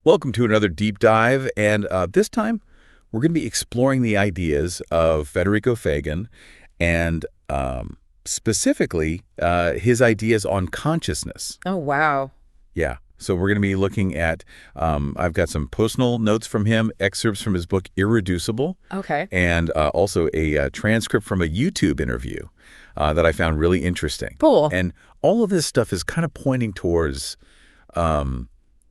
Welcome to another deep dive, and this time we're going to be exploring the ideas of Federico Faggin and specifically his ideas on consciousness. Oh, wow. Yeah, so we're going to be looking at, I've got some personal notes from him, excerpts from his book Irreducible, Okay. and also a transcript from a YouTube interview that I found really interesting. Cool. And all of this stuff is kind of pointing towards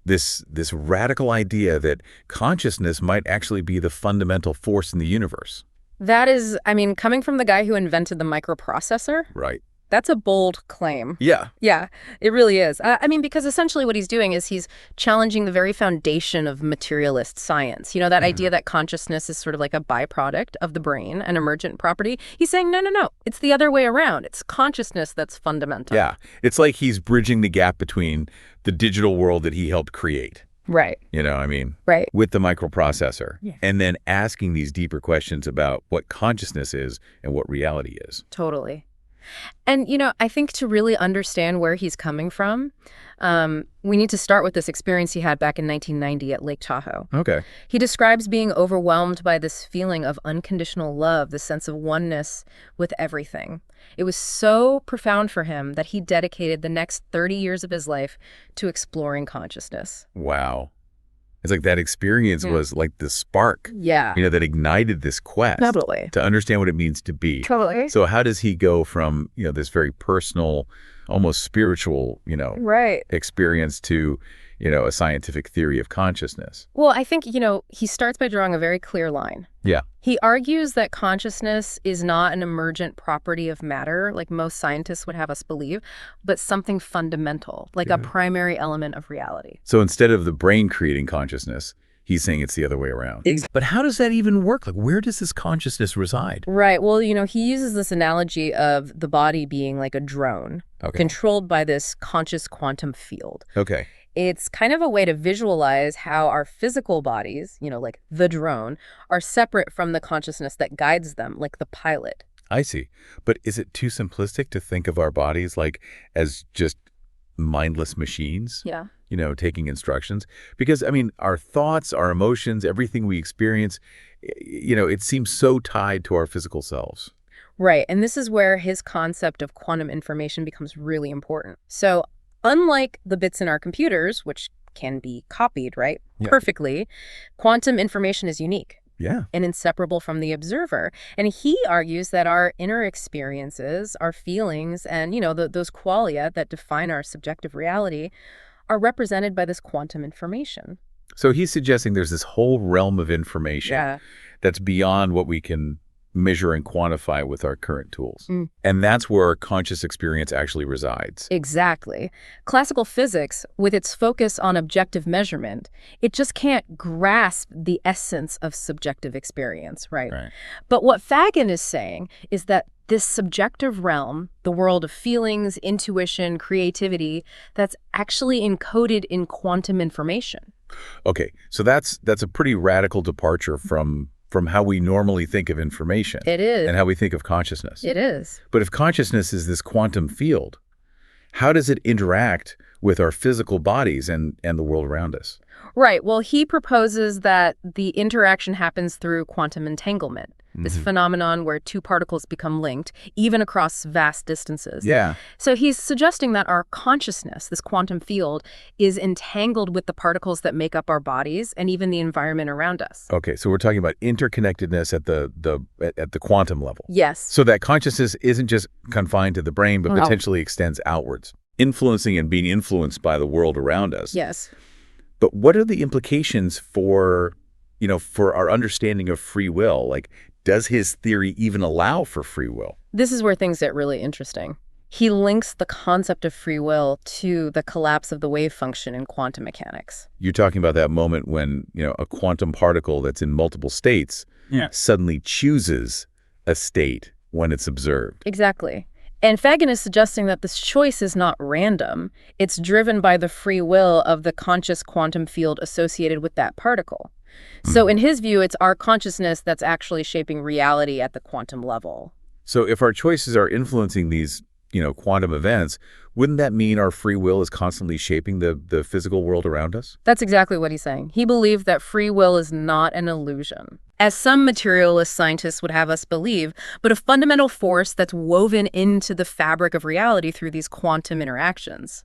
this radical idea that consciousness might actually be the fundamental force in the universe. That is, coming from the guy who invented the microprocessor, Right. that's a bold claim. Yeah. Yeah, it really is. Because essentially what he's doing is he's challenging the very foundation of materialist science. You know, that idea that consciousness is sort of like a byproduct of the brain, an emergent property. He's saying, no, it's the other way around. It's consciousness that's fundamental. Yeah. It's like he's bridging the gap between the digital world that he helped create. Right. Right. With the microprocessor. Yeah. And then asking these deeper questions about what consciousness is and what reality is. Totally. And, I think to really understand where he's coming from, we need to start with this experience he had back in 1990 at Lake Tahoe. Okay. He describes being overwhelmed by this feeling of unconditional love, the sense of oneness with everything. It was so profound for him that he dedicated the next 30 years of his life to exploring consciousness. Wow. It's like that experience was like the spark, Yeah. that ignited this quest Totally. to understand what it means to be. Totally. So how does he go from, this very personal, almost spiritual, Right. experience to, a scientific theory of consciousness? Well, I think, he starts by drawing a very clear line. Yeah. He argues that consciousness is not an emergent property of matter, like most scientists would have us believe, but something fundamental, like a primary element of reality. So instead of the brain creating consciousness, he's saying it's the other way around. But how does that even work? Like, where does this consciousness reside? Right. Well, he uses this analogy of the body being like a drone, controlled by this conscious quantum field. Okay. It's kind of a way to visualize how our physical bodies, like the drone, are separate from the consciousness that guides them, like the pilot. I see. But is it too simplistic to think of our bodies like as just mindless machines? Yeah. Taking instructions? Because, our thoughts, our emotions, everything we experience, it seems so tied to our physical selves. Right. And this is where his concept of quantum information becomes really important. So unlike the bits in our computers, which can be copied, right, perfectly, quantum information is unique. Yeah. And inseparable from the observer. And he argues that our inner experiences, our feelings, and, those qualia that define our subjective reality are represented by this quantum information. So he's suggesting there's this whole realm of information that's beyond what we can measure and quantify with our current tools. And that's where conscious experience actually resides. Exactly. Classical physics, with its focus on objective measurement, it just can't grasp the essence of subjective experience, right? But what Faggin is saying is that this subjective realm, the world of feelings, intuition, creativity, that's actually encoded in quantum information. Okay, so that's a pretty radical departure from how we normally think of information. It is. And how we think of consciousness. It is. But if consciousness is this quantum field, how does it interact with our physical bodies and the world around us? Right. Well, he proposes that the interaction happens through quantum entanglement, this phenomenon where two particles become linked, even across vast distances. Yeah. So he's suggesting that our consciousness, this quantum field, is entangled with the particles that make up our bodies and even the environment around us. Okay, so we're talking about interconnectedness at the quantum level. Yes. So that consciousness isn't just confined to the brain, but potentially extends outwards, influencing and being influenced by the world around us. Yes. But what are the implications for our understanding of free will? Like, does his theory even allow for free will? This is where things get really interesting. He links the concept of free will to the collapse of the wave function in quantum mechanics. You're talking about that moment when, a quantum particle that's in multiple states suddenly chooses a state when it's observed. Exactly. And Faggin is suggesting that this choice is not random. It's driven by the free will of the conscious quantum field associated with that particle. So in his view, it's our consciousness that's actually shaping reality at the quantum level. So if our choices are influencing these quantum events, wouldn't that mean our free will is constantly shaping the physical world around us? That's exactly what he's saying. He believed that free will is not an illusion, as some materialist scientists would have us believe, but a fundamental force that's woven into the fabric of reality through these quantum interactions.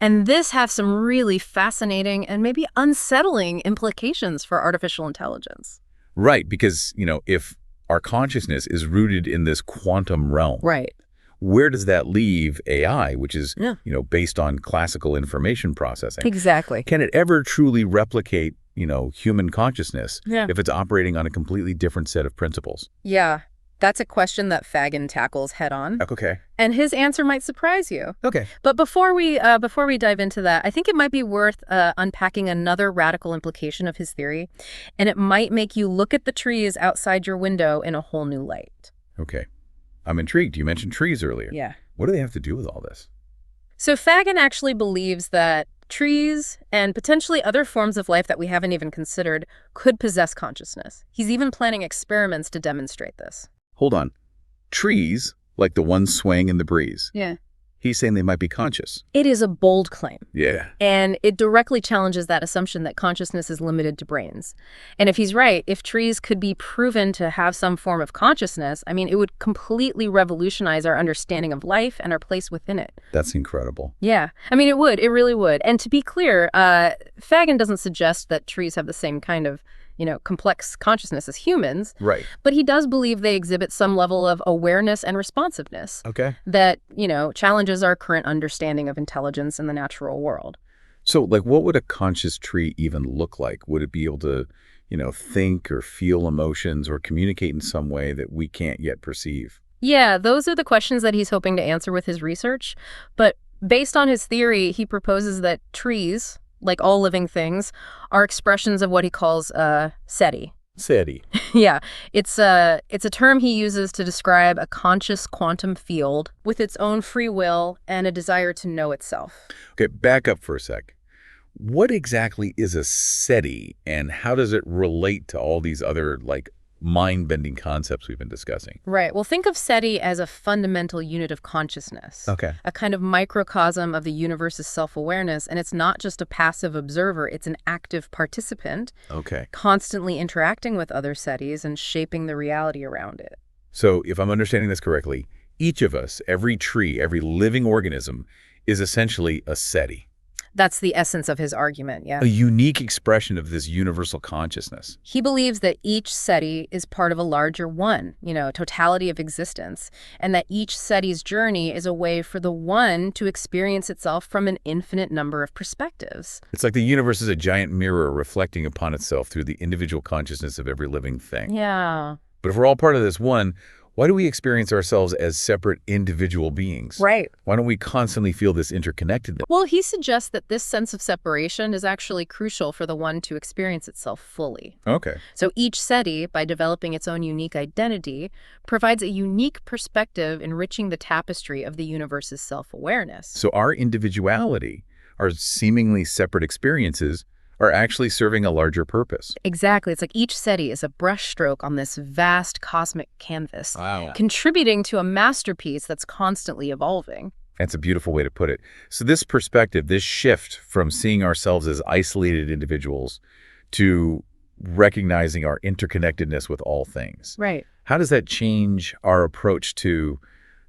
And this has some really fascinating and maybe unsettling implications for artificial intelligence. Right, because, if our consciousness is rooted in this quantum realm, Right. where does that leave AI, which is, Yeah. based on classical information processing? Exactly. Can it ever truly replicate, human consciousness Yeah. if it's operating on a completely different set of principles? Yeah, that's a question that Faggin tackles head on. Okay. And his answer might surprise you. Okay. But before we dive into that, I think it might be worth unpacking another radical implication of his theory, and it might make you look at the trees outside your window in a whole new light. Okay. I'm intrigued. You mentioned trees earlier. Yeah. What do they have to do with all this? So Faggin actually believes that trees and potentially other forms of life that we haven't even considered could possess consciousness. He's even planning experiments to demonstrate this. Hold on. Trees, like the ones swaying in the breeze, Yeah. he's saying they might be conscious. It is a bold claim. Yeah. And it directly challenges that assumption that consciousness is limited to brains. And if he's right, if trees could be proven to have some form of consciousness, it would completely revolutionize our understanding of life and our place within it. That's incredible. Yeah. It would. It really would. And to be clear, Faggin doesn't suggest that trees have the same kind of complex consciousness as humans. Right. But he does believe they exhibit some level of awareness and responsiveness Okay. that, challenges our current understanding of intelligence in the natural world. So, what would a conscious tree even look like? Would it be able to, think or feel emotions or communicate in some way that we can't yet perceive? Yeah, those are the questions that he's hoping to answer with his research. But based on his theory, he proposes that trees, like all living things, are expressions of what he calls SETI. SETI. Yeah, it's a term he uses to describe a conscious quantum field with its own free will and a desire to know itself. Okay, back up for a sec. What exactly is a SETI, and how does it relate to all these other, mind-bending concepts we've been discussing? Right. Well, think of SETI as a fundamental unit of consciousness. Okay. A kind of microcosm of the universe's self-awareness, and it's not just a passive observer, it's an active participant, Okay. constantly interacting with other SETIs and shaping the reality around it. So, if I'm understanding this correctly, each of us, every tree, every living organism, is essentially a SETI. That's the essence of his argument, yeah. A unique expression of this universal consciousness. He believes that each SETI is part of a larger one, totality of existence, and that each SETI's journey is a way for the one to experience itself from an infinite number of perspectives. It's like the universe is a giant mirror reflecting upon itself through the individual consciousness of every living thing. Yeah. But if we're all part of this one, why do we experience ourselves as separate individual beings? Right. Why don't we constantly feel this interconnectedness? Well, he suggests that this sense of separation is actually crucial for the one to experience itself fully. Okay. So each SETI, by developing its own unique identity, provides a unique perspective enriching the tapestry of the universe's self-awareness. So our individuality, our seemingly separate experiences, are actually serving a larger purpose. Exactly. It's like each SETI is a brushstroke on this vast cosmic canvas, Wow. contributing to a masterpiece that's constantly evolving. That's a beautiful way to put it. So this perspective, this shift from seeing ourselves as isolated individuals to recognizing our interconnectedness with all things. Right. How does that change our approach to,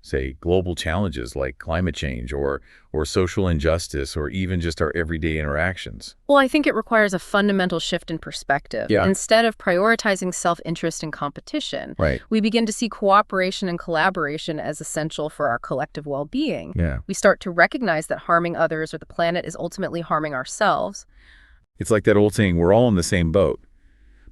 say, global challenges like climate change or social injustice or even just our everyday interactions? Well, I think it requires a fundamental shift in perspective. Yeah. Instead of prioritizing self-interest and competition, Right. we begin to see cooperation and collaboration as essential for our collective well-being. Yeah. We start to recognize that harming others or the planet is ultimately harming ourselves. It's like that old saying, we're all in the same boat.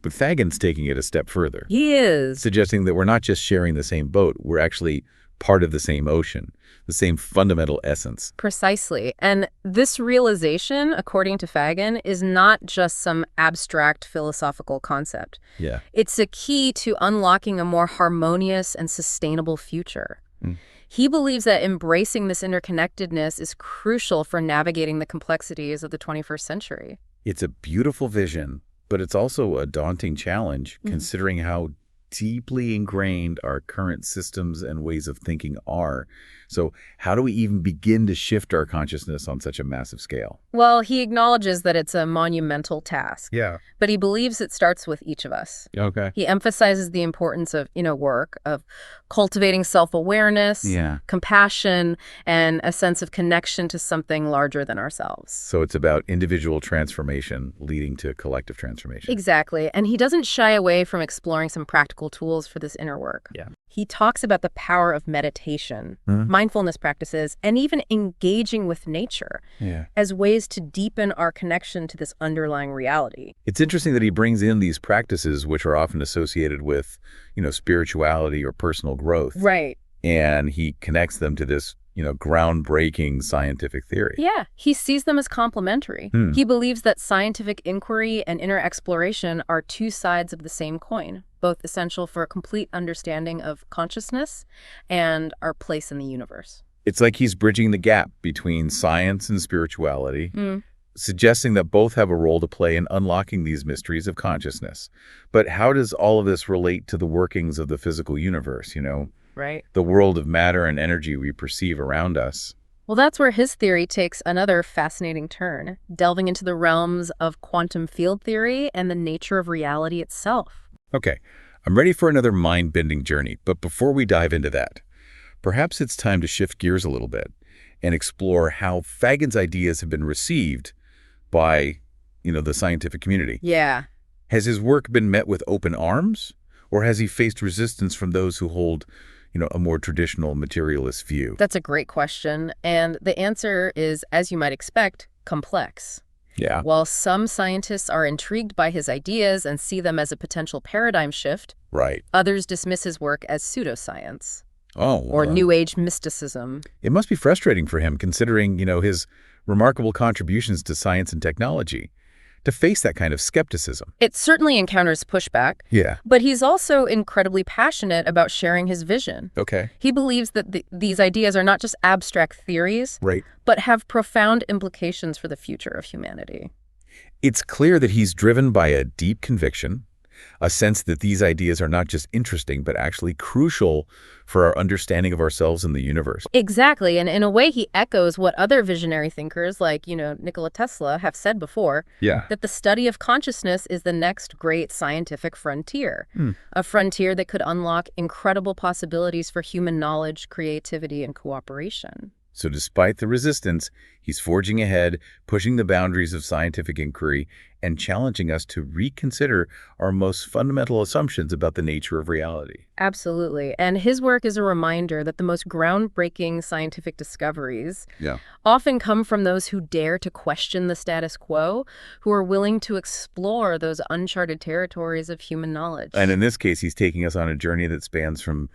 But Faggin's taking it a step further, He is. suggesting that we're not just sharing the same boat, we're actually part of the same ocean, the same fundamental essence. Precisely. And this realization, according to Faggin, is not just some abstract philosophical concept. Yeah. It's a key to unlocking a more harmonious and sustainable future. Mm. He believes that embracing this interconnectedness is crucial for navigating the complexities of the 21st century. It's a beautiful vision, but it's also a daunting challenge, considering how deeply ingrained our current systems and ways of thinking are. So how do we even begin to shift our consciousness on such a massive scale? Well, he acknowledges that it's a monumental task. Yeah. But he believes it starts with each of us. Okay. He emphasizes the importance of inner work, of cultivating self-awareness, Yeah. compassion, and a sense of connection to something larger than ourselves. So it's about individual transformation leading to collective transformation. Exactly. And he doesn't shy away from exploring some practical tools for this inner work. Yeah. He talks about the power of meditation, mindfulness practices, and even engaging with nature as ways to deepen our connection to this underlying reality. It's interesting that he brings in these practices which are often associated with, spirituality or personal growth. Right. And he connects them to this, groundbreaking scientific theory. Yeah, he sees them as complementary. He believes that scientific inquiry and inner exploration are two sides of the same coin, both essential for a complete understanding of consciousness and our place in the universe. It's like he's bridging the gap between science and spirituality, suggesting that both have a role to play in unlocking these mysteries of consciousness. But how does all of this relate to the workings of the physical universe, Right. the world of matter and energy we perceive around us? Well, that's where his theory takes another fascinating turn, delving into the realms of quantum field theory and the nature of reality itself. Okay, I'm ready for another mind-bending journey, but before we dive into that, perhaps it's time to shift gears a little bit and explore how Faggin's ideas have been received by, the scientific community. Yeah. Has his work been met with open arms, or has he faced resistance from those who hold, a more traditional materialist view? That's a great question, and the answer is, as you might expect, complex. Yeah. While some scientists are intrigued by his ideas and see them as a potential paradigm shift, Right. others dismiss his work as pseudoscience or Well, New Age mysticism. it must be frustrating for him, considering, his remarkable contributions to science and technology, to face that kind of skepticism. It certainly encounters pushback, Yeah. but he's also incredibly passionate about sharing his vision. Okay. He believes that these ideas are not just abstract theories, Right. but have profound implications for the future of humanity. It's clear that he's driven by a deep conviction, a sense that these ideas are not just interesting, but actually crucial for our understanding of ourselves and the universe. Exactly, and in a way he echoes what other visionary thinkers like, Nikola Tesla have said before, Yeah. that the study of consciousness is the next great scientific frontier, a frontier that could unlock incredible possibilities for human knowledge, creativity, and cooperation. So despite the resistance, he's forging ahead, pushing the boundaries of scientific inquiry, and challenging us to reconsider our most fundamental assumptions about the nature of reality. Absolutely. And his work is a reminder that the most groundbreaking scientific discoveries Yeah. often come from those who dare to question the status quo, who are willing to explore those uncharted territories of human knowledge. And in this case, he's taking us on a journey that spans from,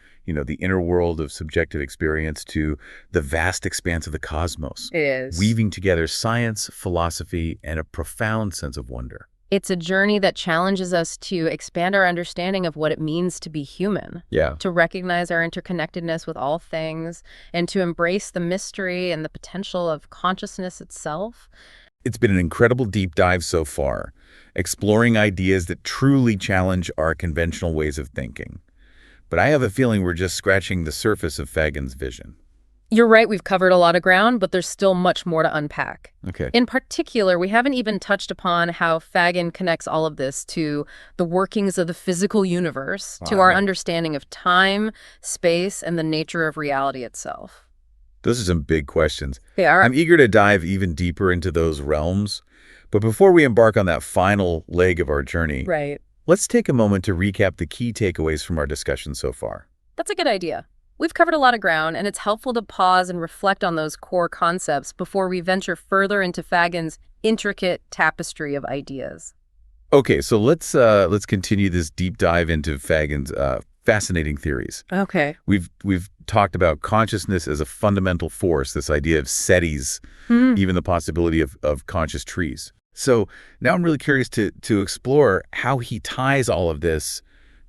the inner world of subjective experience to the vast expanse of the cosmos, It is. weaving together science, philosophy, and a profound sense of wonder. It's a journey that challenges us to expand our understanding of what it means to be human, Yeah. to recognize our interconnectedness with all things, and to embrace the mystery and the potential of consciousness itself. It's been an incredible deep dive so far, exploring ideas that truly challenge our conventional ways of thinking. But I have a feeling we're just scratching the surface of Faggin's vision. You're right, we've covered a lot of ground, but there's still much more to unpack. Okay. In particular, we haven't even touched upon how Faggin connects all of this to the workings of the physical universe, to our understanding of time, space, and the nature of reality itself. Those are some big questions. They are. I'm eager to dive even deeper into those realms. But before we embark on that final leg of our journey, Right. let's take a moment to recap the key takeaways from our discussion so far. That's a good idea. We've covered a lot of ground, and it's helpful to pause and reflect on those core concepts before we venture further into Faggin's intricate tapestry of ideas. Okay, so let's continue this deep dive into Faggin's fascinating theories. Okay. We've talked about consciousness as a fundamental force, this idea of SETIs, even the possibility of conscious trees. So now I'm really curious to explore how he ties all of this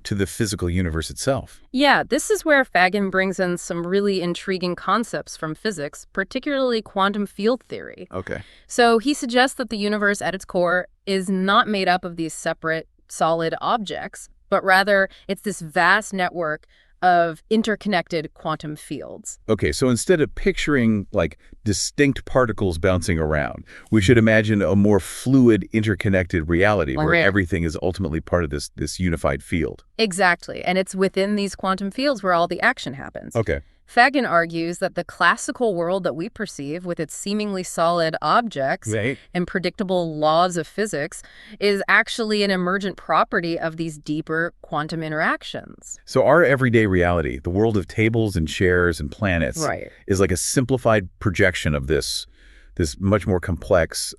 to the physical universe itself. Yeah, this is where Faggin brings in some really intriguing concepts from physics, particularly quantum field theory. Okay. So he suggests that the universe at its core is not made up of these separate, solid objects, but rather it's this vast network of interconnected quantum fields. Okay, so instead of picturing like distinct particles bouncing around, we should imagine a more fluid, interconnected reality where everything is ultimately part of this unified field. Exactly, and it's within these quantum fields where all the action happens. Okay. Faggin argues that the classical world that we perceive with its seemingly solid objects and predictable laws of physics is actually an emergent property of these deeper quantum interactions. So our everyday reality, the world of tables and chairs and planets, is like a simplified projection of this much more complex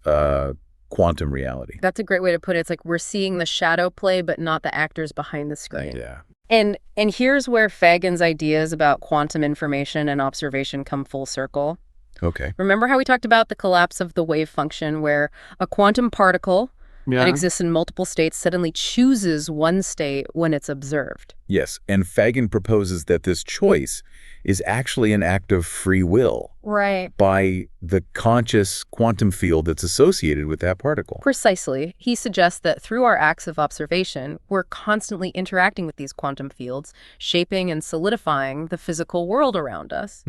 quantum reality. That's a great way to put it. It's like we're seeing the shadow play, but not the actors behind the screen. Yeah. And here's where Faggin's ideas about quantum information and observation come full circle. Okay. Remember how we talked about the collapse of the wave function, where a quantum particle that exists in multiple states suddenly chooses one state when it's observed? Yes, and Faggin proposes that this choice is actually an act of free will by the conscious quantum field that's associated with that particle. Precisely. He suggests that through our acts of observation, we're constantly interacting with these quantum fields, shaping and solidifying the physical world around us.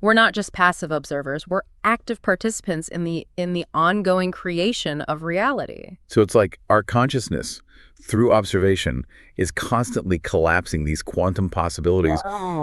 We're not just passive observers, we're active participants in the ongoing creation of reality. So it's like our consciousness, through observation, is constantly collapsing these quantum possibilities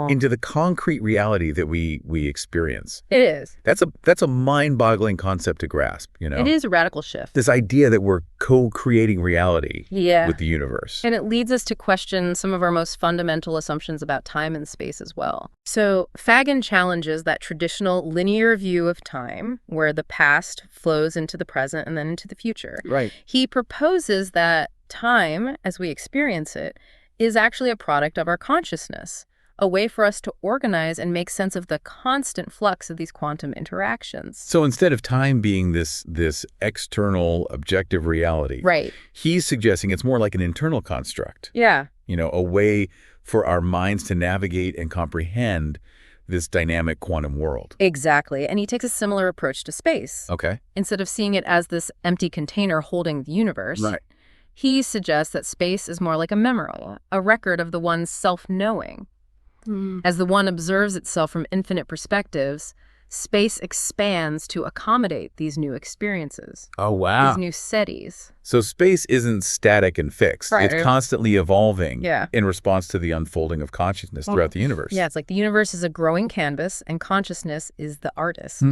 into the concrete reality that we experience. It is. That's a mind-boggling concept to grasp, you know? It is a radical shift. This idea that we're co-creating reality with the universe. And it leads us to question some of our most fundamental assumptions about time and space as well. So Faggin challenges that traditional linear view of time, where the past flows into the present and then into the future. He proposes that time, as we experience it, is actually a product of our consciousness, a way for us to organize and make sense of the constant flux of these quantum interactions. So instead of time being this external objective reality, he's suggesting it's more like an internal construct. Yeah. You know, a way for our minds to navigate and comprehend this dynamic quantum world. Exactly. And he takes a similar approach to space. Okay. Instead of seeing it as this empty container holding the universe, he suggests that space is more like a memory, a record of the one's self-knowing. As the one observes itself from infinite perspectives, space expands to accommodate these new experiences. Oh, wow. These new settings. So space isn't static and fixed. It's constantly evolving in response to the unfolding of consciousness throughout the universe. Yeah, it's like the universe is a growing canvas and consciousness is the artist,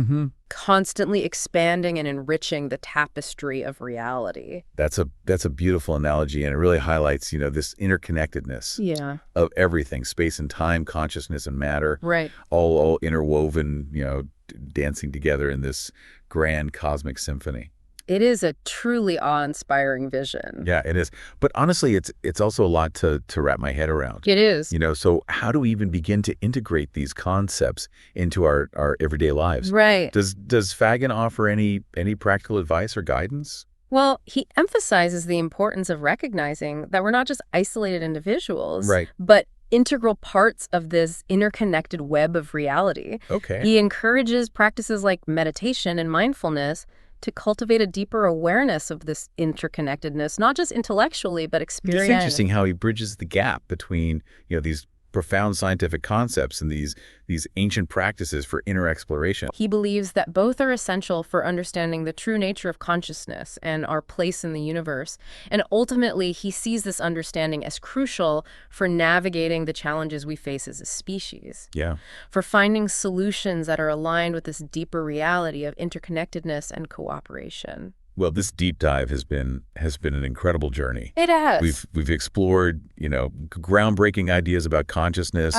constantly expanding and enriching the tapestry of reality. That's a beautiful analogy, and it really highlights, you know, this interconnectedness of everything, space and time, consciousness and matter, all interwoven, you know, dancing together in this grand cosmic symphony. It is a truly awe-inspiring vision. Yeah, it is. But honestly, it's also a lot to wrap my head around. It is. You know, so how do we even begin to integrate these concepts into our everyday lives? Does Faggin offer any practical advice or guidance? Well, he emphasizes the importance of recognizing that we're not just isolated individuals, but integral parts of this interconnected web of reality. He encourages practices like meditation and mindfulness to cultivate a deeper awareness of this interconnectedness, not just intellectually, but experientially. It's interesting how he bridges the gap between, you know, these profound scientific concepts and these ancient practices for inner exploration. He believes that both are essential for understanding the true nature of consciousness and our place in the universe. And ultimately, he sees this understanding as crucial for navigating the challenges we face as a species. For finding solutions that are aligned with this deeper reality of interconnectedness and cooperation. Well, this deep dive has been an incredible journey. It has. We've explored, you know, groundbreaking ideas about consciousness,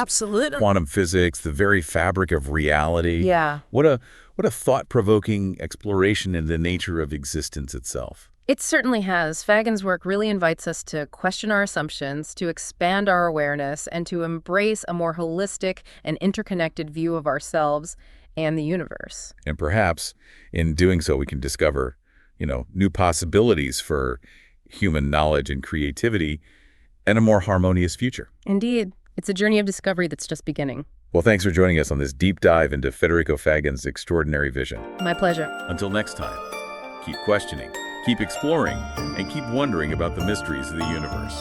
quantum physics, the very fabric of reality. What a thought-provoking exploration in the nature of existence itself. It certainly has. Faggin's work really invites us to question our assumptions, to expand our awareness, and to embrace a more holistic and interconnected view of ourselves and the universe. And perhaps in doing so, we can discover, you know, new possibilities for human knowledge and creativity and a more harmonious future. Indeed. It's a journey of discovery that's just beginning. Well, thanks for joining us on this deep dive into Federico Faggin's extraordinary vision. My pleasure. Until next time, keep questioning, keep exploring, and keep wondering about the mysteries of the universe.